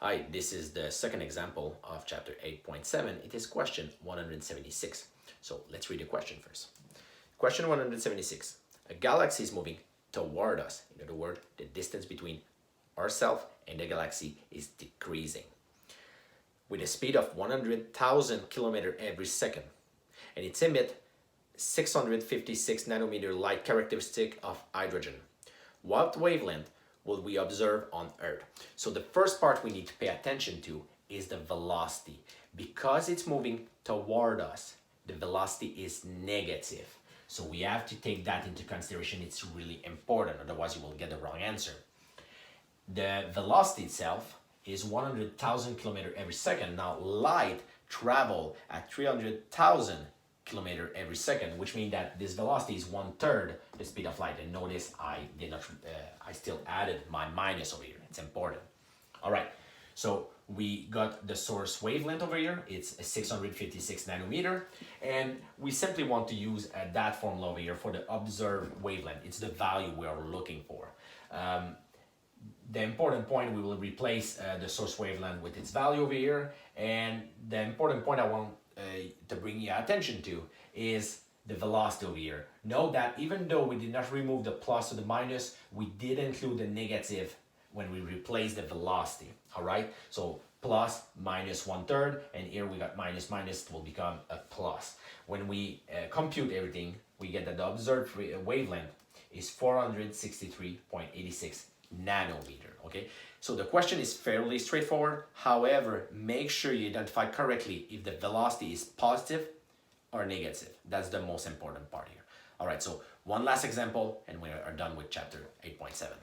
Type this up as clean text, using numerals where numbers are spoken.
Hi, this is the second example of chapter 8.7. It is question 176. So let's read the question first. Question 176. A galaxy is moving toward us. In other words, the distance between ourselves and the galaxy is decreasing with a speed of 100,000 kilometers every second. And it emits 656 nanometer light characteristic of hydrogen. What wavelength will we observe on Earth? So the first part we need to pay attention to is the velocity. Because it's moving toward us, the velocity is negative. So we have to take that into consideration. It's really important, otherwise you will get the wrong answer. The velocity itself is 100,000 kilometers every second. Now light travel at 300,000 kilometer every second, which means that this velocity is 1/3 the speed of light. And notice I still added my minus over here. It's important. All right, so we got the source wavelength over here. It's 656 nanometer, and we simply want to use that formula over here for the observed wavelength. It's the value we are looking for. The important point, we will replace the source wavelength with its value over here, and the important point I want to bring your attention to is the velocity over here. Note that even though we did not remove the plus or the minus, we did include the negative when we replace the velocity. All right, so plus minus 1/3, and here we got minus minus will become a plus. When we compute everything, we get that the observed wavelength is 463.86 nanometer. Okay, so the question is fairly straightforward. However, make sure you identify correctly if the velocity is positive or negative. That's the most important part here. All right, so one last example and we are done with chapter 8.7.